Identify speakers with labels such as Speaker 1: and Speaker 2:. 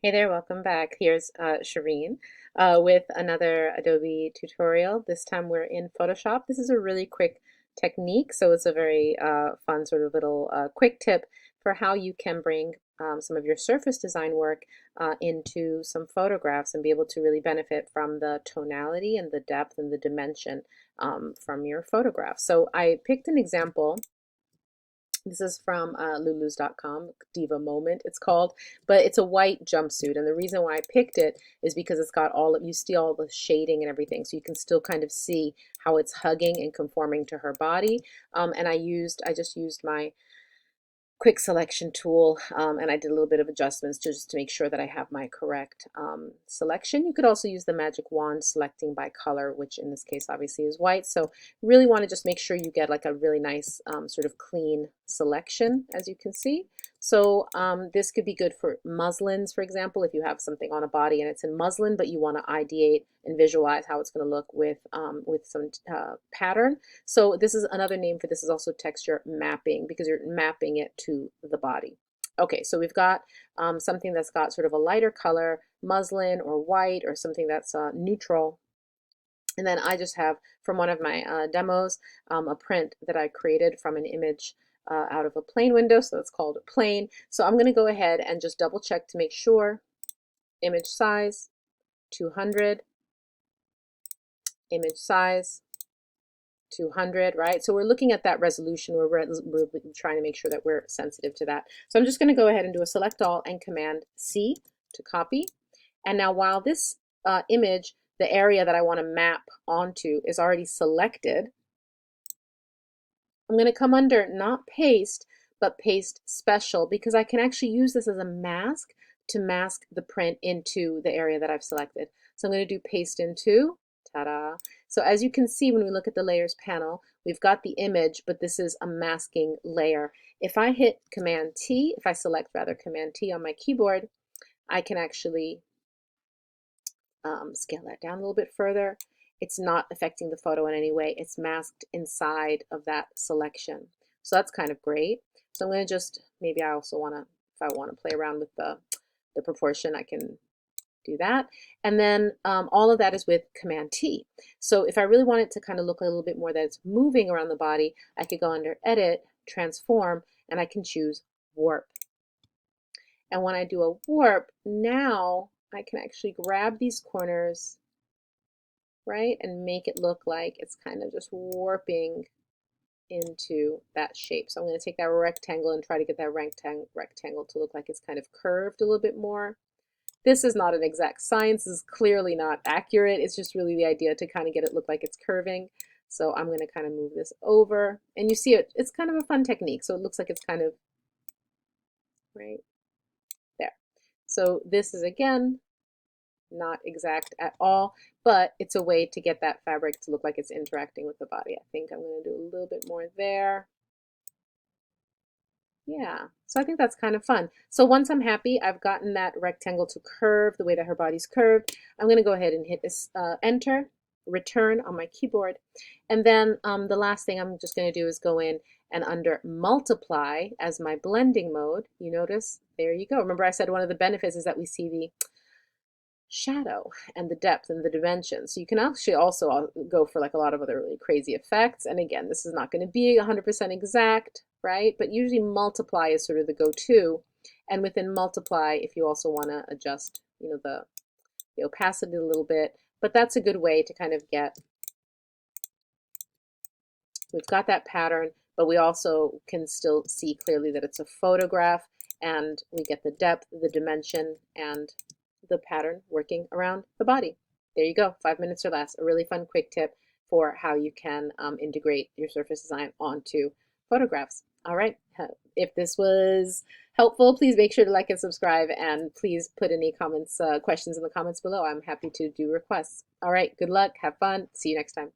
Speaker 1: Hey there, welcome back. Here's Shireen with another Adobe tutorial. This time we're in Photoshop. This is a really quick technique, so it's a very fun sort of little quick tip for how you can bring some of your surface design work into some photographs and be able to really benefit from the tonality and the depth and the dimension from your photograph. So I picked an example. This is from lulus.com, Diva Moment it's called, but it's a white jumpsuit. And the reason why I picked it is because it's got you see all the shading and everything, so you can still kind of see how it's hugging and conforming to her body. And I just used my quick selection tool, and I did a little bit of adjustments just to make sure that I have my correct selection. You could also use the magic wand selecting by color, which in this case obviously is white. So really want to just make sure you get like a really nice sort of clean selection, as you can see. So this could be good for muslins, for example, if you have something on a body and it's in muslin, but you want to ideate and visualize how it's going to look with some pattern. So this is another name for this is also texture mapping, because you're mapping it to the body. Okay, so we've got something that's got sort of a lighter color, muslin or white, or something that's neutral. And then I just have, from one of my demos, a print that I created from an image out of a plane window, so it's called a plane. So I'm going to go ahead and just double check to make sure. Image size 200, image size 200, right? So we're looking at that resolution where we're trying to make sure that we're sensitive to that. So I'm just going to go ahead and do a select all and Command C to copy. And now while this image, the area that I want to map onto, is already selected, I'm going to come under not paste, but paste special, because I can actually use this as a mask to mask the print into the area that I've selected. So I'm going to do paste into, ta-da. So as you can see, when we look at the layers panel, we've got the image, but this is a masking layer. If I hit Command T, if I select rather Command T on my keyboard, I can actually scale that down a little bit further. It's not affecting the photo in any way. It's masked inside of that selection. So that's kind of great. So I'm going to just, maybe I also want to, if I want to play around with the proportion, I can do that. And then all of that is with Command T. So if I really want it to kind of look a little bit more that it's moving around the body, I could go under Edit, Transform, and I can choose Warp. And when I do a warp, now I can actually grab these corners, right, and make it look like it's kind of just warping into that shape. So I'm going to take that rectangle and try to get that rectangle to look like it's kind of curved a little bit more. This is not an exact science. This is clearly not accurate. It's just really the idea to kind of get it look like it's curving. So I'm going to kind of move this over. And you see it's kind of a fun technique. So it looks like it's kind of right there. So this is, again, not exact at all, but it's a way to get that fabric to look like it's interacting with the body. I think I'm going to do a little bit more there. Yeah, so I think that's kind of fun. So once I'm happy, I've gotten that rectangle to curve the way that her body's curved, I'm going to go ahead and hit this Enter, Return on my keyboard. And then the last thing I'm just going to do is go in and under Multiply as my blending mode. You notice, there you go. Remember I said one of the benefits is that we see the shadow and the depth and the dimension. So you can actually also go for like a lot of other really crazy effects. And again, this is not going to be 100% exact, right? But usually multiply is sort of the go-to. And within multiply, if you also want to adjust, the opacity a little bit, but that's a good way to kind of get, we've got that pattern, but we also can still see clearly that it's a photograph, and we get the depth, the dimension, and the pattern working around the body. There you go, 5 minutes or less. A really fun quick tip for how you can integrate your surface design onto photographs. All right, if this was helpful, please make sure to like and subscribe, and please put any comments, questions in the comments below. I'm happy to do requests. All right, good luck, have fun, see you next time.